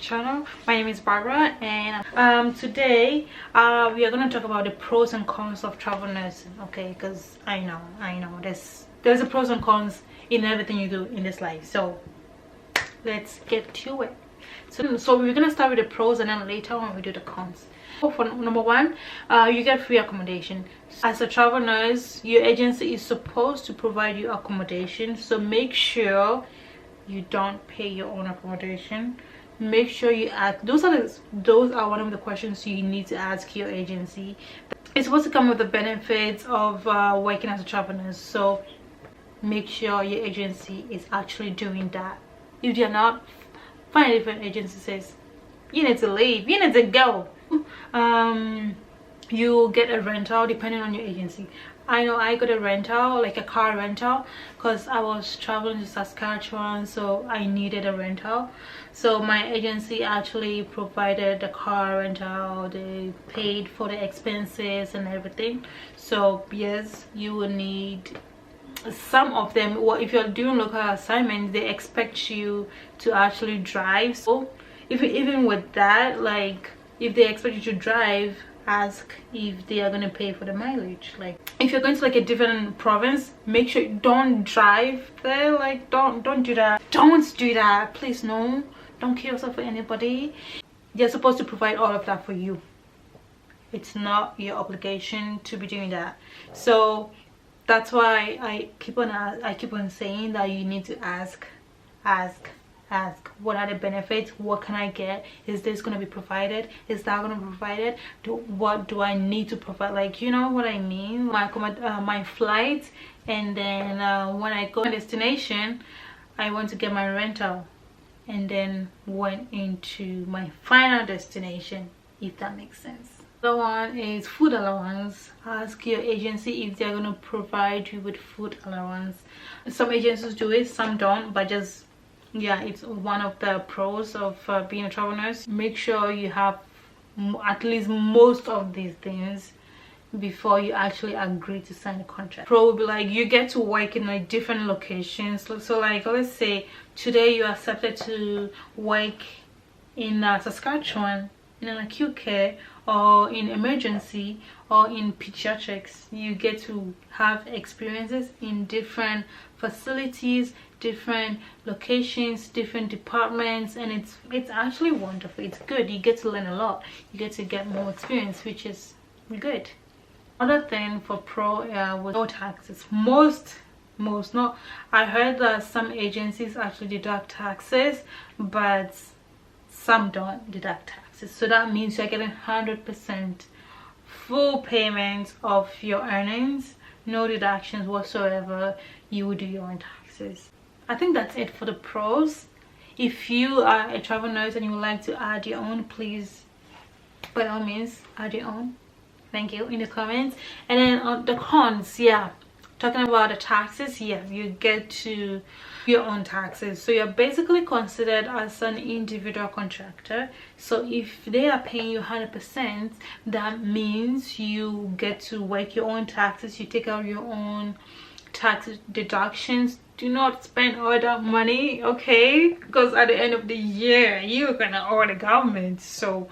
channel. My name is Barbara, and today we are going to talk about the pros and cons of travel nursing. Okay, because I know there's a pros and cons in everything you do in this life, so let's get to it. So we're gonna start with the pros, and then later on we do the cons. For number one, you get free accommodation. As a travel nurse, your agency is supposed to provide you accommodation, so make sure you don't pay your own accommodation. Make sure you ask. Those are one of the questions you need to ask your agency. It's supposed to come with the benefits of working as a travel nurse, so make sure your agency is actually doing that. If they're not, find a different agency. Says you need to leave, you need to go. You get a rental depending on your agency. I know I got a rental, like a car rental, because I was traveling to Saskatchewan, so I needed a rental. So my agency actually provided the car rental. They paid for the expenses and everything. So yes, you will need some of them. Well, if you're doing local assignments, they expect you to actually drive. So even with that, like if they expect you to drive, ask if they are going to pay for the mileage. Like if you're going to like a different province, make sure you don't drive there. Like don't do that. Don't do that, please. No, don't kill yourself for anybody. They're supposed to provide all of that for you. It's not your obligation to be doing that. So that's why I keep on saying that you need to ask what are the benefits, what can I get, is this going to be provided, is that going to be provided, what do I need to provide, like, you know what I mean, my flight, and then when I go to destination, I want to get my rental, and then went into my final destination, if that makes sense. The one is food allowance. Ask your agency if they're going to provide you with food allowance. Some agencies do it, some don't, but just yeah, it's one of the pros of being a travel nurse. Make sure you have at least most of these things before you actually agree to sign a contract. Pro will be like you get to work in like different locations. So like let's say today you accepted to work in Saskatchewan in an acute care, or in emergency, or in pediatrics. You get to have experiences in different facilities, different locations, different departments, and it's actually wonderful. It's good. You get to learn a lot. You get to get more experience, which is good. Another thing for pro was no taxes. Most not. I heard that some agencies actually deduct taxes, but some don't deduct taxes. So that means you're getting 100% full payment of your earnings, no deductions whatsoever. You will do your own taxes. I think that's it for the pros. If you are a travel nurse and you would like to add your own, please by all means add your own. Thank you in the comments. And then on the cons, yeah, talking about the taxes, yeah, you get to your own taxes. So you're basically considered as an individual contractor. So if they are paying you 100%, that means you get to work your own taxes. You take out your own tax deductions. Do not spend all that money, okay? Because at the end of the year you're gonna owe the government. So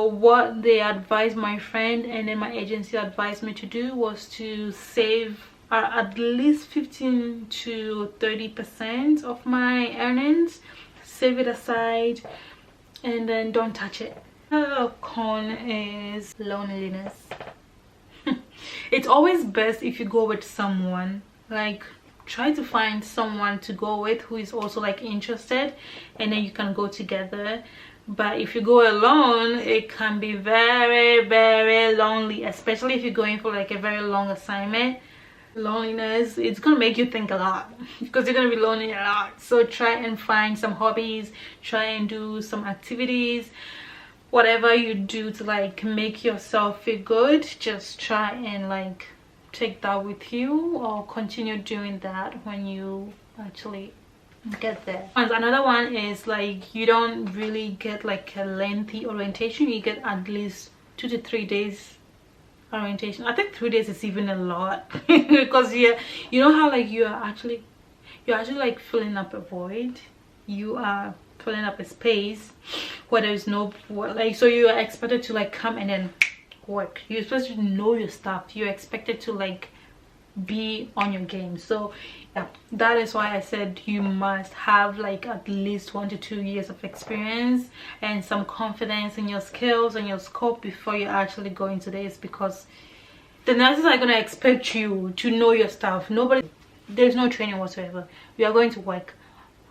what they advised my friend and then my agency advised me to do was to save at least 15 to 30% of my earnings. Save it aside and then don't touch it. Another con is loneliness. It's always best if you go with someone. Like try to find someone to go with who is also like interested, and then you can go together. But if you go alone, it can be very, very lonely, especially if you're going for like a very long assignment. Loneliness, it's gonna make you think a lot because you're gonna be lonely a lot. So try and find some hobbies, try and do some activities, whatever you do to like make yourself feel good. Just try and like take that with you, or continue doing that when you actually get there. And another one is like you don't really get like a lengthy orientation. You get at least 2 to 3 days orientation. I think 3 days is even a lot because you know how like you're actually like filling up a void. You are filling up a space where there is no, like, so you are expected to like come and then work. You're supposed to know your stuff. You're expected to like be on your game. So yeah, that is why I said you must have like at least 1 to 2 years of experience and some confidence in your skills and your scope before you actually go into this, because the nurses are going to expect you to know your stuff. There's no training whatsoever. You are going to work.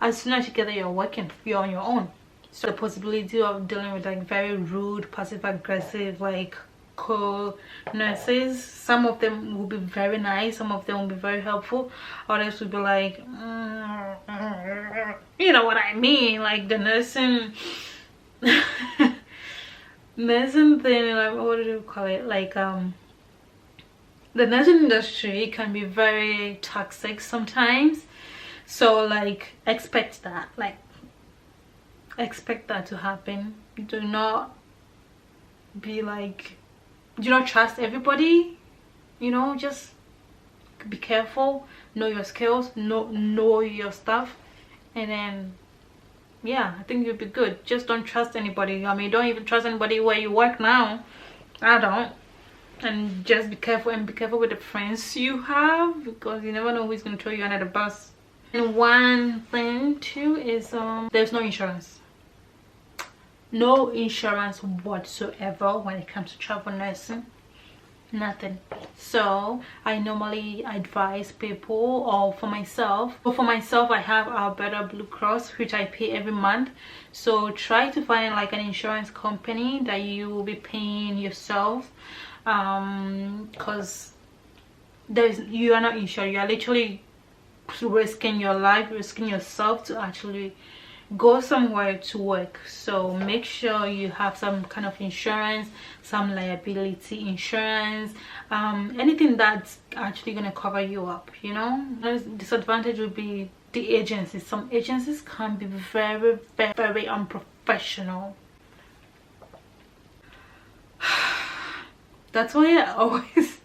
As soon as you get there, you're working, you're on your own. So the possibility of dealing with like very rude, passive aggressive, like cool nurses, some of them will be very nice, some of them will be very helpful, others will be like you know what I mean, like the nursing nursing thing, like what do you call it, like the nursing industry can be very toxic sometimes. So like expect that to happen. Do not be like, do not trust everybody, you know, just be careful, know your skills, know your stuff, and then yeah, I think you'll be good. Just don't trust anybody. I mean, don't even trust anybody where you work now. I don't. And just be careful, and be careful with the friends you have, because you never know who's going to throw you under the bus. And one thing too is there's no insurance. No insurance whatsoever when it comes to travel nursing. Nothing. So I normally advise people, or for myself, I have our Better Blue Cross, which I pay every month. So try to find like an insurance company that you will be paying yourself, because you are not insured. You are literally risking your life, risking yourself to actually go somewhere to work. So make sure you have some kind of insurance, some liability insurance, anything that's actually going to cover you up, you know. The disadvantage would be the agencies. Some agencies can be very, very, very unprofessional. That's why I always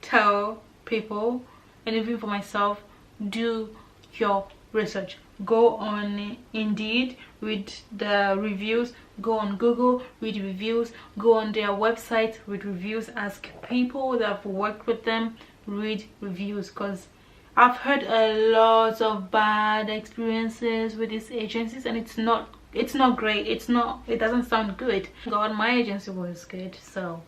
tell people, and even for myself, do your research. Go on Indeed, read the reviews. Go on Google, read reviews. Go on their website, read reviews. Ask people that have worked with them, read reviews, because I've heard a lot of bad experiences with these agencies, and it's not great. It doesn't sound good. God, my agency was good. So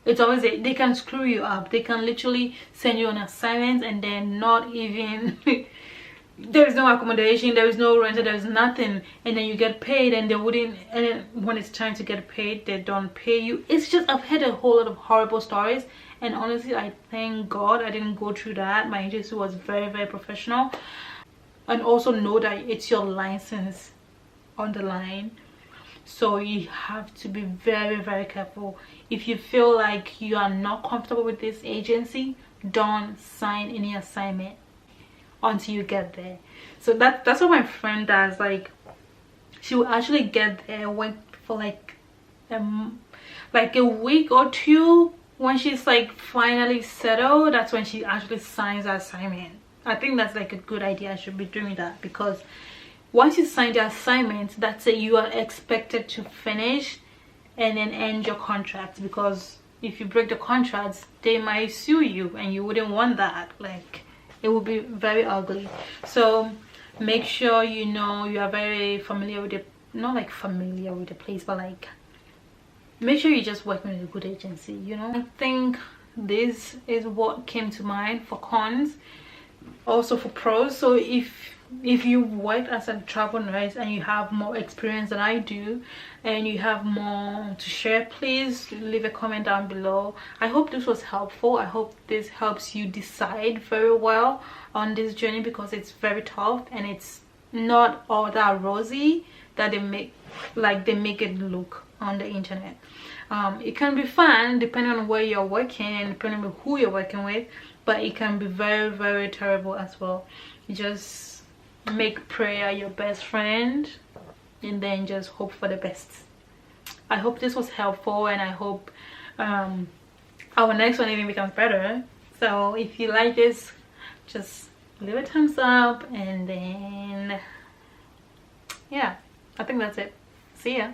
it's always they can screw you up. They can literally send you on assignments and then not even there is no accommodation, there is no rent, there is nothing, and then you get paid and they wouldn't, and then when it's time to get paid, they don't pay you. It's just, I've heard a whole lot of horrible stories, and honestly I thank God I didn't go through that. My agency was very, very professional. And also know that it's your license on the line, so you have to be very, very careful. If you feel like you are not comfortable with this agency, don't sign any assignment until you get there. So that's what my friend does. Like, she will actually get there, work for like a week or two. When she's like finally settled, that's when she actually signs the assignment. I think that's like a good idea. I should be doing that, because once you sign the assignment, that's it. You are expected to finish and then end your contract, because if you break the contracts, they might sue you, and you wouldn't want that. Like, it will be very ugly. So make sure you know you are very familiar with it, not like familiar with the place, but like make sure you just working with a good agency, you know. I think this is what came to mind for cons, also for pros. So if you worked as a travel nurse and you have more experience than I do, and you have more to share, please leave a comment down below. I hope this was helpful. I hope this helps you decide very well on this journey, because it's very tough and it's not all that rosy that they make it look on the internet. It can be fun depending on where you're working and depending on who you're working with, but it can be very, very terrible as well. You just make prayer your best friend, and then just hope for the best. I hope this was helpful, and I hope our next one even becomes better. So if you like this, just leave a thumbs up, and then yeah, I think that's it. See ya.